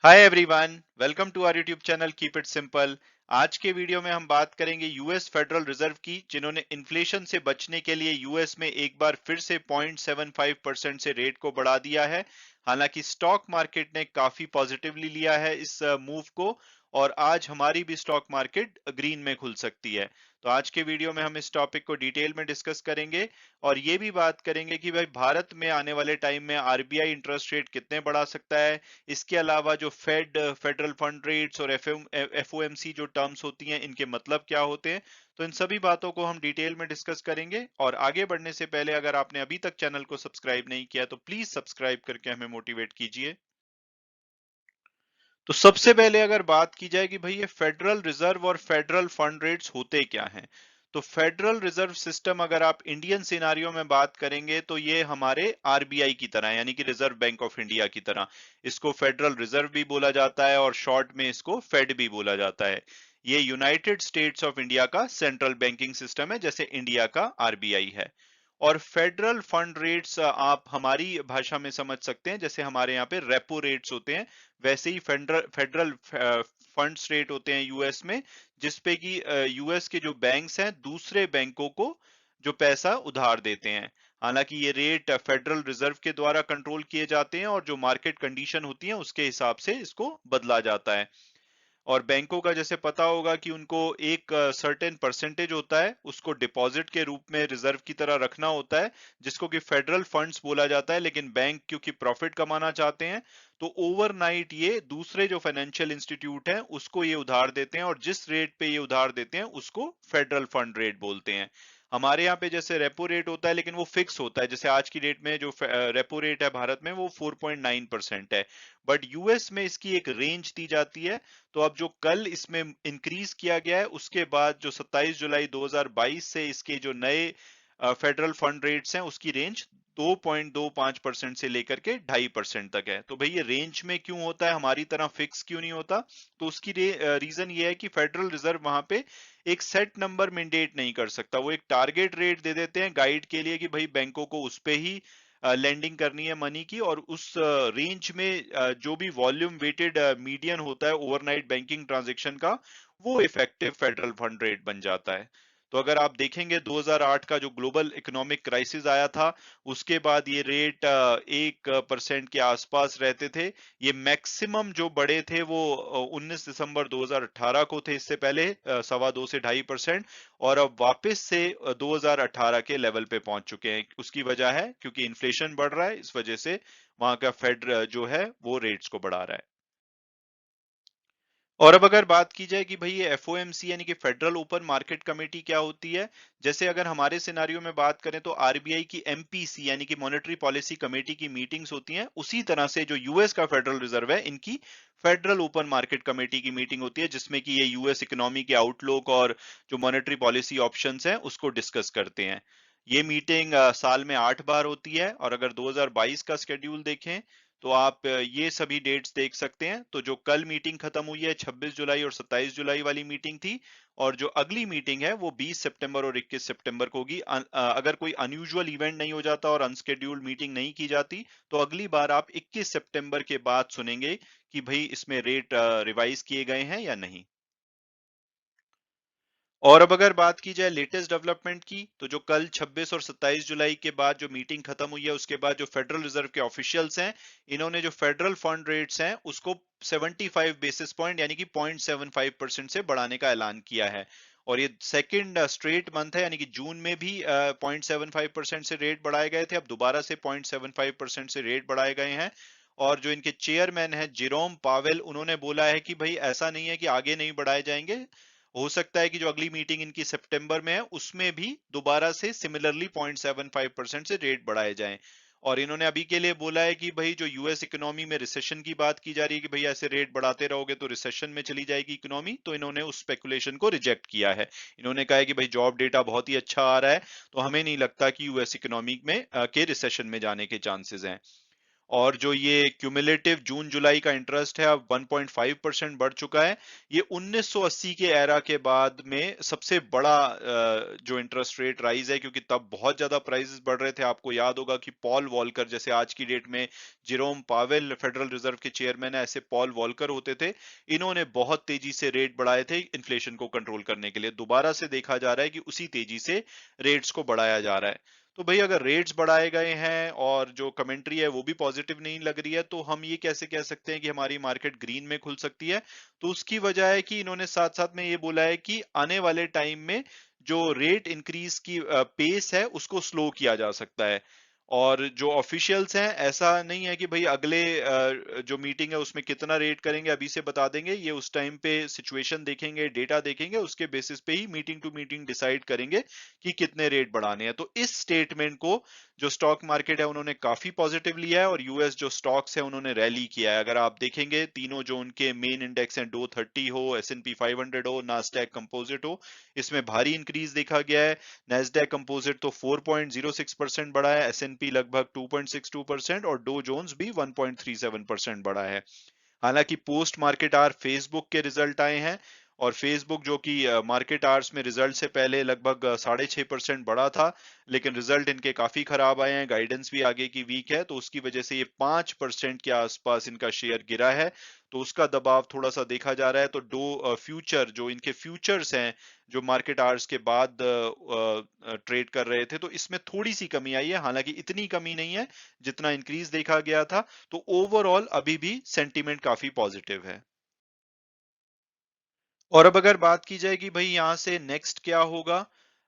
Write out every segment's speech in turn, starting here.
Hi everyone, welcome to our YouTube channel keep it simple. आज के video में हम बात करेंगे यूएस फेडरल रिजर्व की, जिन्होंने इन्फ्लेशन से बचने के लिए यूएस में एक बार फिर से 0.75% से रेट को बढ़ा दिया है। हालांकि स्टॉक मार्केट ने काफी पॉजिटिवली लिया है इस मूव को, और आज हमारी भी स्टॉक मार्केट ग्रीन में खुल सकती है। तो आज के वीडियो में हम इस टॉपिक को डिटेल में डिस्कस करेंगे और ये भी बात करेंगे कि भाई भारत में आने वाले टाइम में आरबीआई इंटरेस्ट रेट कितने बढ़ा सकता है। इसके अलावा जो फेडरल फंड रेट्स और एफओएमसी जो टर्म्स होती हैं, इनके मतलब क्या होते हैं। तो इन सभी बातों को हम डिटेल में डिस्कस करेंगे, और आगे बढ़ने से पहले अगर आपने अभी तक चैनल को सब्सक्राइब नहीं किया तो प्लीज सब्सक्राइब करके हमें मोटिवेट कीजिए। तो सबसे पहले अगर बात की जाए कि भाई ये फेडरल रिजर्व और फेडरल फंड रेट्स होते क्या हैं, तो फेडरल रिजर्व सिस्टम अगर आप इंडियन सिनारियो में बात करेंगे तो ये हमारे आरबीआई की तरह है, यानी कि रिजर्व बैंक ऑफ इंडिया की तरह। इसको फेडरल रिजर्व भी बोला जाता है और शॉर्ट में इसको फेड भी बोला जाता है। ये यूनाइटेड स्टेट्स ऑफ इंडिया का सेंट्रल बैंकिंग सिस्टम है, जैसे इंडिया का आरबीआई है। और फेडरल फंड रेट्स आप हमारी भाषा में समझ सकते हैं, जैसे हमारे यहाँ पे रेपो रेट्स होते हैं, वैसे ही फेडरल फेडरल फंड्स रेट होते हैं यूएस में, जिसपे कि यूएस के जो बैंक्स हैं दूसरे बैंकों को जो पैसा उधार देते हैं। हालांकि ये रेट फेडरल रिजर्व के द्वारा कंट्रोल किए जाते हैं और जो मार्केट कंडीशन होती है उसके हिसाब से इसको बदला जाता है। और बैंकों का जैसे पता होगा कि उनको एक सर्टेन परसेंटेज होता है, उसको डिपॉजिट के रूप में रिजर्व की तरह रखना होता है, जिसको कि फेडरल फंड्स बोला जाता है। लेकिन बैंक क्योंकि प्रॉफिट कमाना चाहते हैं, तो ओवरनाइट ये दूसरे जो फाइनेंशियल इंस्टीट्यूट हैं उसको ये उधार देते हैं, और जिस रेट पे ये उधार देते हैं उसको फेडरल फंड रेट बोलते हैं। हमारे यहाँ पे जैसे रेपो रेट होता है, लेकिन वो फिक्स होता है। जैसे आज की डेट में जो रेपो रेट है भारत में वो 4.9% है, बट यूएस में इसकी एक रेंज दी जाती है। तो अब जो कल इसमें इंक्रीज किया गया है, उसके बाद जो 27 जुलाई 2022 से इसके जो नए फेडरल फंड रेट्स हैं उसकी रेंज 2.25% से लेकर के 2.5% तक है। तो भाई ये रेंज में क्यों होता है, हमारी तरह फिक्स क्यों नहीं होता? तो उसकी रीजन ये है कि फेडरल रिजर्व वहां पे एक सेट नंबर मैंडेट नहीं कर सकता। वो एक टारगेट रेट दे देते हैं गाइड के लिए कि भाई बैंकों को उस पे ही लेंडिंग करनी है मनी की, और उस रेंज में जो भी वॉल्यूम वेटेड मीडियन होता है ओवरनाइट बैंकिंग ट्रांजैक्शन का, वो इफेक्टिव फेडरल फंड रेट बन जाता है। तो अगर आप देखेंगे 2008 का जो ग्लोबल इकोनॉमिक क्राइसिस आया था, उसके बाद ये रेट 1% के आसपास रहते थे। ये मैक्सिमम जो बड़े थे वो 19 दिसंबर 2018 को थे, इससे पहले 2.25 से 2.5%। और अब वापस से 2018 के लेवल पे पहुंच चुके हैं। उसकी वजह है क्योंकि इन्फ्लेशन बढ़ रहा है, इस वजह से वहां का फेड जो है वो रेट्स को बढ़ा रहा है। और अब अगर बात की जाए कि भाई ये एफओएमसी यानी कि फेडरल ओपन मार्केट कमेटी क्या होती है, जैसे अगर हमारे सिनारियो में बात करें तो आरबीआई की एमपीसी यानी कि मॉनेटरी पॉलिसी कमेटी की मीटिंग्स होती हैं, उसी तरह से जो यूएस का फेडरल रिजर्व है, इनकी फेडरल ओपन मार्केट कमेटी की मीटिंग होती है, जिसमें कि ये यूएस इकोनॉमी के आउटलुक और जो मॉनेटरी पॉलिसी ऑप्शंस हैं उसको डिस्कस करते हैं। ये मीटिंग साल में 8 बार होती है, और अगर 2022 का स्केड्यूल देखें तो आप ये सभी डेट्स देख सकते हैं। तो जो कल मीटिंग खत्म हुई है 26 जुलाई और 27 जुलाई वाली मीटिंग थी, और जो अगली मीटिंग है वो 20 सितंबर और 21 सितंबर को होगी। अगर कोई अनयूजुअल इवेंट नहीं हो जाता और अनस्केड्यूल्ड मीटिंग नहीं की जाती, तो अगली बार आप 21 सितंबर के बाद सुनेंगे कि भाई इसमें रेट रिवाइज किए गए हैं या नहीं। और अब अगर बात की जाए लेटेस्ट डेवलपमेंट की, तो जो कल 26 और 27 जुलाई के बाद जो मीटिंग खत्म हुई है, उसके बाद जो फेडरल रिजर्व के ऑफिशियल्स हैं, इन्होंने जो फेडरल फंड रेट्स हैं उसको 75 बेसिस पॉइंट यानी कि 0.75% से बढ़ाने का ऐलान किया है। और ये सेकंड स्ट्रेट मंथ है, यानी कि जून में भी 0.75% से रेट बढ़ाए गए थे, अब दोबारा से 0.75% से रेट बढ़ाए गए हैं। और जो इनके चेयरमैन हैं जेरोम पावेल, उन्होंने बोला है कि भाई ऐसा नहीं है कि आगे नहीं बढ़ाए जाएंगे, हो सकता है कि जो अगली मीटिंग इनकी सितंबर में है उसमें भी दोबारा से सिमिलरली 0.75% से रेट बढ़ाए जाएं। और इन्होंने अभी के लिए बोला है कि भाई जो यूएस इकोनॉमी में रिसेशन की बात की जा रही है कि भाई ऐसे रेट बढ़ाते रहोगे तो रिसेशन में चली जाएगी इकोनॉमी, तो इन्होंने उस स्पेकुलेशन को रिजेक्ट किया है। इन्होंने कहा है कि भाई जॉब डेटा बहुत ही अच्छा आ रहा है, तो हमें नहीं लगता कि यूएस इकोनॉमी में के रिसेशन में जाने के चांसेस हैं। और जो ये क्यूमुलेटिव जून जुलाई का इंटरेस्ट है अब 1.5% बढ़ चुका है। ये 1980 के एरा के बाद में सबसे बड़ा जो इंटरेस्ट रेट राइज है, क्योंकि तब बहुत ज्यादा प्राइसेस बढ़ रहे थे। आपको याद होगा कि पॉल वॉलकर, जैसे आज की डेट में जेरोम पावेल फेडरल रिजर्व के चेयरमैन है, ऐसे पॉल वॉलकर होते थे। इन्होंने बहुत तेजी से रेट बढ़ाए थे इन्फ्लेशन को कंट्रोल करने के लिए। दोबारा से देखा जा रहा है कि उसी तेजी से रेट्स को बढ़ाया जा रहा है। तो भाई अगर रेट्स बढ़ाए गए हैं और जो कमेंट्री है वो भी पॉजिटिव नहीं लग रही है, तो हम ये कैसे कह सकते हैं कि हमारी मार्केट ग्रीन में खुल सकती है? तो उसकी वजह है कि इन्होंने साथ साथ में ये बोला है कि आने वाले टाइम में जो रेट इंक्रीज की पेस है उसको स्लो किया जा सकता है। और जो ऑफिशियल्स हैं, ऐसा नहीं है कि भाई अगले जो मीटिंग है उसमें कितना रेट करेंगे अभी से बता देंगे। ये उस टाइम पे सिचुएशन देखेंगे, डेटा देखेंगे, उसके बेसिस पे ही मीटिंग टू मीटिंग डिसाइड करेंगे कि कितने रेट बढ़ाने हैं। तो इस स्टेटमेंट को जो स्टॉक मार्केट है उन्होंने काफी पॉजिटिव लिया है, और यूएस जो स्टॉक्स है उन्होंने रैली किया है। अगर आप देखेंगे तीनों जो उनके मेन इंडेक्स हैं, डो 30 हो, S&P 500 हो, नास्डैक कंपोजिट हो, इसमें भारी इंक्रीज देखा गया है। नेस्डैक कंपोजिट तो 4.06% बढ़ा है, S&P लगभग 2.62% और डो जोन्स भी 1.37% बढ़ा है। हालांकि पोस्ट मार्केट आर फेसबुक के रिजल्ट आए हैं, और फेसबुक जो कि मार्केट आवर्स में रिजल्ट से पहले लगभग 6.5% बढ़ा था, लेकिन रिजल्ट इनके काफी खराब आए हैं, गाइडेंस भी आगे की वीक है, तो उसकी वजह से ये 5% के आसपास इनका शेयर गिरा है। तो उसका दबाव थोड़ा सा देखा जा रहा है। तो दो फ्यूचर जो इनके फ्यूचर्स हैं, जो मार्केट आवर्स के बाद ट्रेड कर रहे थे, तो इसमें थोड़ी सी कमी आई है, हालांकि इतनी कमी नहीं है जितना इंक्रीज देखा गया था। तो ओवरऑल अभी भी सेंटीमेंट काफी पॉजिटिव है। और अब अगर बात की जाए कि भाई यहाँ से नेक्स्ट क्या होगा,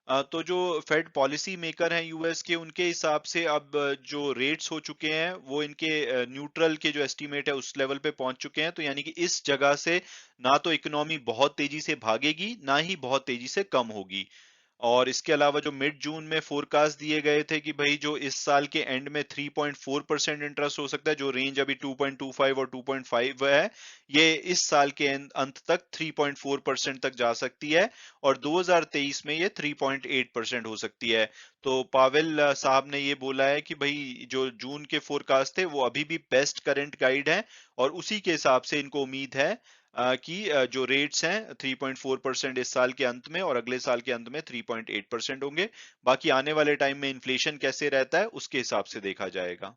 तो जो फेड पॉलिसी मेकर हैं यूएस के, उनके हिसाब से अब जो रेट्स हो चुके हैं वो इनके न्यूट्रल के जो एस्टीमेट है उस लेवल पे पहुंच चुके हैं। तो यानी कि इस जगह से ना तो इकोनॉमी बहुत तेजी से भागेगी, ना ही बहुत तेजी से कम होगी। और इसके अलावा जो मिड जून में फोरकास्ट दिए गए थे कि भाई जो इस साल के एंड में 3.4% इंटरेस्ट हो सकता है, जो रेंज अभी 2.25 और 2.5 है, ये इस साल के अंत तक 3.4% तक जा सकती है, और 2023 में ये 3.8% हो सकती है। तो पावेल साहब ने ये बोला है कि भाई जो जून के फोरकास्ट थे वो अभी भी बेस्ट करंट गाइड है, और उसी के हिसाब से इनको उम्मीद है कि जो रेट्स हैं 3.4% इस साल के अंत में, और अगले साल के अंत में 3.8% होंगे। बाकी आने वाले टाइम में इन्फ्लेशन कैसे रहता है उसके हिसाब से देखा जाएगा।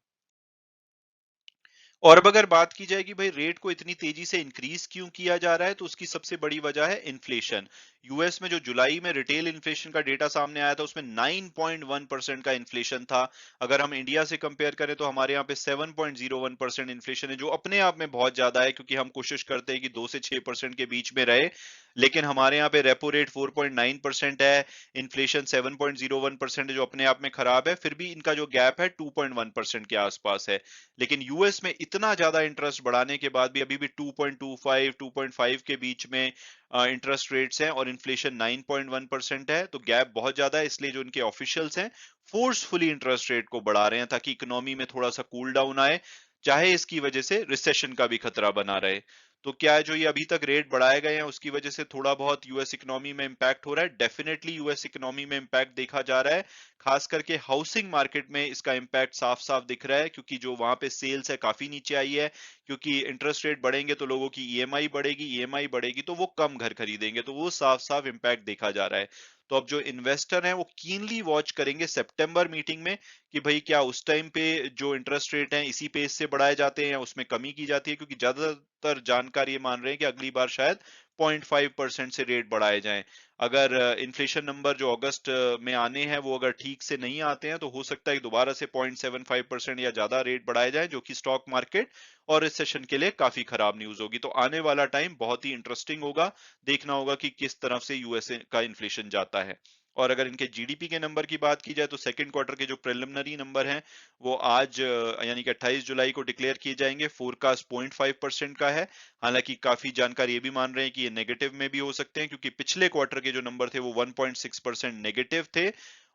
और अब अगर बात की जाए कि भाई रेट को इतनी तेजी से इंक्रीज क्यों किया जा रहा है, तो उसकी सबसे बड़ी वजह है इन्फ्लेशन। यूएस में जो जुलाई में रिटेल इन्फ्लेशन का डेटा सामने आया था उसमें 9.1% का इन्फ्लेशन था। अगर हम इंडिया से कंपेयर करें तो हमारे यहाँ पे 7.01% इन्फ्लेशन है, जो अपने आप में बहुत ज्यादा है, क्योंकि हम कोशिश करते हैं कि 2 से 6% के बीच में रहे। लेकिन हमारे यहाँ पे रेपो रेट 4.9% है, इन्फ्लेशन 7.01% है, जो अपने आप में खराब है। फिर भी इनका जो गैप है 2.1% के आसपास है। लेकिन यूएस में इतना ज्यादा इंटरेस्ट बढ़ाने के बाद भी अभी भी 2.25 2.5 के बीच में इंटरेस्ट रेट्स हैं, और इन्फ्लेशन 9.1% है। तो गैप बहुत ज्यादा है, इसलिए जो इनके ऑफिशियल्स हैं फोर्सफुली इंटरेस्ट रेट को बढ़ा रहे हैं, ताकि इकोनॉमी में थोड़ा सा कूल डाउन आए, चाहे इसकी वजह से रिसेशन का भी खतरा बना रहे। तो क्या है, जो ये अभी तक रेट बढ़ाए गए हैं उसकी वजह से थोड़ा बहुत यूएस इकोनॉमी में इम्पैक्ट हो रहा है। डेफिनेटली यूएस इकोनॉमी में इम्पैक्ट देखा जा रहा है, खास करके हाउसिंग मार्केट में इसका इम्पैक्ट साफ साफ दिख रहा है, क्योंकि जो वहां पे सेल्स है काफी नीचे आई है। क्योंकि इंटरेस्ट रेट बढ़ेंगे तो लोगों की ईएमआई बढ़ेगी, ईएमआई बढ़ेगी तो वो कम घर खरीदेंगे, तो वो साफ साफ इम्पैक्ट देखा जा रहा है। तो अब जो इन्वेस्टर हैं वो कीनली वॉच करेंगे सितंबर मीटिंग में कि भाई क्या उस टाइम पे जो इंटरेस्ट रेट है इसी पेस से बढ़ाए जाते हैं या उसमें कमी की जाती है, क्योंकि ज्यादातर जानकार ये मान रहे हैं कि अगली बार शायद 0.5% से रेट बढ़ाए जाएं। अगर इन्फ्लेशन नंबर जो अगस्त में आने हैं वो अगर ठीक से नहीं आते हैं, तो हो सकता है कि दोबारा से 0.75% या ज्यादा रेट बढ़ाए जाए, जो कि स्टॉक मार्केट और रिसेशन के लिए काफी खराब न्यूज होगी। तो आने वाला टाइम बहुत ही इंटरेस्टिंग होगा, देखना होगा कि किस तरफ से यूएसए का इन्फ्लेशन जाता है। और अगर इनके जीडीपी के नंबर की बात की जाए तो सेकंड क्वार्टर के जो प्रिलिमिनरी नंबर हैं वो आज यानी कि 28 जुलाई को डिक्लेयर किए जाएंगे। फोरकास्ट 0.5% का है। हालांकि काफी जानकार ये भी मान रहे हैं कि ये नेगेटिव में भी हो सकते हैं, क्योंकि पिछले क्वार्टर के जो नंबर थे वो 1.6% नेगेटिव थे।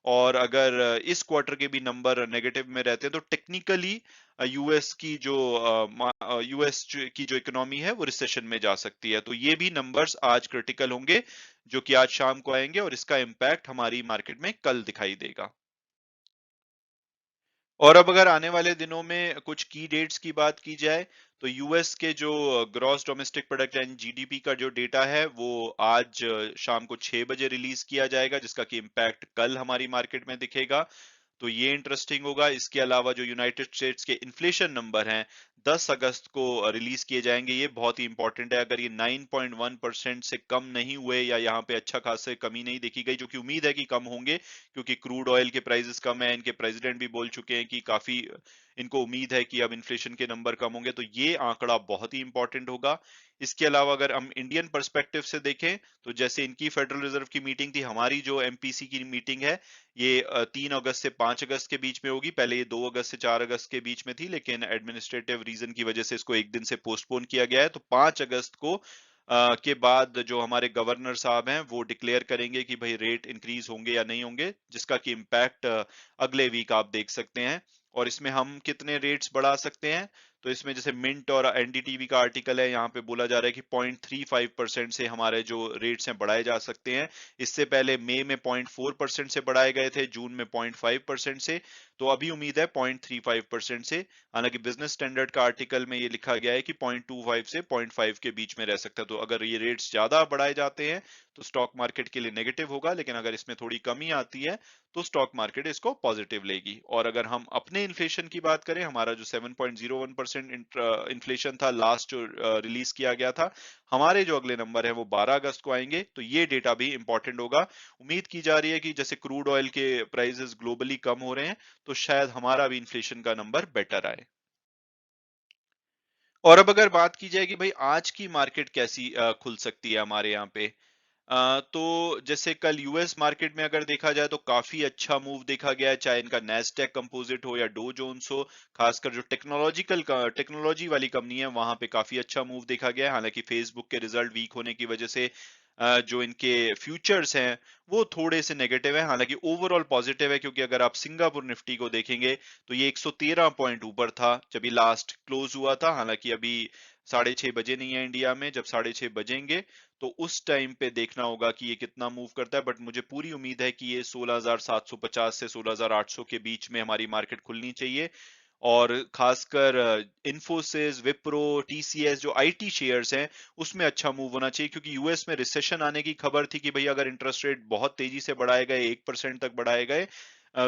और अगर इस क्वार्टर के भी नंबर नेगेटिव में रहते हैं तो टेक्निकली यूएस की जो यूएस की जो इकोनॉमी है वो रिसेशन में जा सकती है। तो ये भी नंबर्स आज क्रिटिकल होंगे, जो कि आज शाम को आएंगे, और इसका इम्पैक्ट हमारी मार्केट में कल दिखाई देगा। और अब अगर आने वाले दिनों में कुछ की डेट्स की बात की जाए, तो यूएस के जो ग्रॉस डोमेस्टिक प्रोडक्ट यानी जीडीपी का जो डेटा है वो आज शाम को 6 बजे रिलीज किया जाएगा, जिसका कि इम्पैक्ट कल हमारी मार्केट में दिखेगा। तो ये इंटरेस्टिंग होगा। इसके अलावा जो यूनाइटेड स्टेट्स के इन्फ्लेशन नंबर हैं 10 अगस्त को रिलीज किए जाएंगे। ये बहुत ही इंपॉर्टेंट है। अगर ये 9.1% से कम नहीं हुए या यहाँ पे अच्छा खासा कमी नहीं देखी गई, जो कि उम्मीद है कि कम होंगे क्योंकि क्रूड ऑयल के प्राइसेस कम है। इनके प्रेसिडेंट भी बोल चुके हैं कि काफी इनको उम्मीद है कि अब इन्फ्लेशन के नंबर कम होंगे, तो ये आंकड़ा बहुत ही इंपॉर्टेंट होगा। इसके अलावा अगर हम इंडियन पर्सपेक्टिव से देखें, तो जैसे इनकी फेडरल रिजर्व की मीटिंग थी, हमारी जो एमपीसी की मीटिंग है ये 3 अगस्त से 5 अगस्त के बीच में होगी। पहले ये 2 अगस्त से 4 अगस्त के बीच में थी, लेकिन एडमिनिस्ट्रेटिव रीजन की वजह से इसको एक दिन से पोस्टपोन किया गया है। तो 5 अगस्त को के बाद जो हमारे गवर्नर साहब हैं वो डिक्लेयर करेंगे कि भाई रेट इंक्रीज होंगे या नहीं होंगे, जिसका कि इम्पैक्ट अगले वीक आप देख सकते हैं। और इसमें हम कितने रेट्स बढ़ा सकते हैं, तो इसमें जैसे मिंट और एनडीटीवी का आर्टिकल है, यहाँ पे बोला जा रहा है कि 0.35% से हमारे जो रेट्स हैं बढ़ाए जा सकते हैं। इससे पहले मई में 0.4% से बढ़ाए गए थे, जून में 0.5% से। तो अभी उम्मीद है 0.35% से। हालांकि बिजनेस स्टैंडर्ड का आर्टिकल में ये लिखा गया है कि 0.25 से 0.5 के बीच में रह सकता है। तो अगर ये रेट्स ज्यादा बढ़ाए जाते हैं तो स्टॉक मार्केट के लिए नेगेटिव होगा, लेकिन अगर इसमें थोड़ी कमी आती है तो स्टॉक मार्केट इसको पॉजिटिव लेगी। और अगर हम अपने इन्फ्लेशन की बात करें, हमारा जो 7.01% इन्फ्लेशन था लास्ट जो रिलीज किया गया था, हमारे जो अगले नंबर है वो 12 अगस्त को आएंगे। तो ये डेटा भी इंपॉर्टेंट होगा। उम्मीद की जा रही है कि जैसे क्रूड ऑयल के प्राइसेस ग्लोबली कम हो रहे हैं, तो शायद हमारा भी इन्फ्लेशन का नंबर बेटर आए। और अब अगर बात की जाए कि भाई आज की मार्केट कैसी खुल सकती है हमारे यहाँ पे, तो जैसे कल यूएस मार्केट में अगर देखा जाए तो काफी अच्छा मूव देखा गया है, चाहे इनका नैस्डैक कंपोजिट हो या डो जोन्स हो। खासकर जो टेक्नोलॉजी वाली कंपनी है वहां पे काफी अच्छा मूव देखा गया है। हालांकि फेसबुक के रिजल्ट वीक होने की वजह से जो इनके फ्यूचर्स हैं वो थोड़े से नेगेटिव है। हालांकि ओवरऑल पॉजिटिव है, क्योंकि अगर आप सिंगापुर निफ्टी को देखेंगे तो ये 113 पॉइंट ऊपर था जब ये लास्ट क्लोज हुआ था। हालांकि अभी 6:30 बजे नहीं है इंडिया में, जब 6:30 बजेंगे तो उस टाइम पे देखना होगा कि ये कितना मूव करता है। बट मुझे पूरी उम्मीद है कि ये 16,750 से 16,800 के बीच में हमारी मार्केट खुलनी चाहिए। और खासकर इन्फोसिस, विप्रो, टीसीएस जो आईटी शेयर्स हैं उसमें अच्छा मूव होना चाहिए, क्योंकि यूएस में रिसेशन आने की खबर थी कि भाई अगर इंटरेस्ट रेट बहुत तेजी से बढ़ाए गए, 1% तक बढ़ाए गए,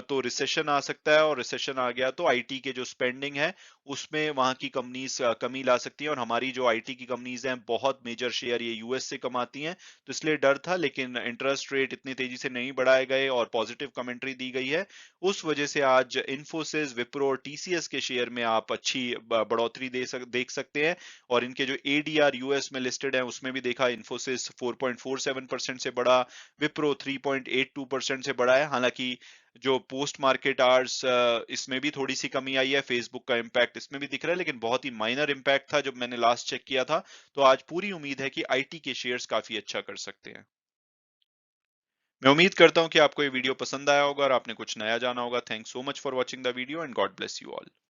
तो रिसेशन आ सकता है। और रिसेशन आ गया तो आईटी के जो स्पेंडिंग है उसमें वहां की कंपनीज कमी ला सकती हैं। और हमारी जो आईटी की कंपनीज हैं बहुत मेजर शेयर ये यूएस से कमाती हैं, तो इसलिए डर था। लेकिन इंटरेस्ट रेट इतनी तेजी से नहीं बढ़ाए गए और पॉजिटिव कमेंट्री दी गई है, उस वजह से आज इन्फोसिस, विप्रो और टीसीएस के शेयर में आप अच्छी बढ़ोतरी देख सकते हैं। और इनके जो एडीआर यूएस में लिस्टेड है उसमें भी देखा, इन्फोसिस 4.47% से बढ़ा, विप्रो 3.82% से बढ़ा है। हालांकि जो पोस्ट मार्केट आवर्स इसमें भी थोड़ी सी कमी आई है, फेसबुक का इम्पैक्ट इसमें भी दिख रहा है, लेकिन बहुत ही माइनर इम्पैक्ट था जब मैंने लास्ट चेक किया था। तो आज पूरी उम्मीद है कि आईटी के शेयर्स काफी अच्छा कर सकते हैं। मैं उम्मीद करता हूं कि आपको ये वीडियो पसंद आया होगा और आपने कुछ नया जाना होगा। Thanks so much for watching the video and God bless you all.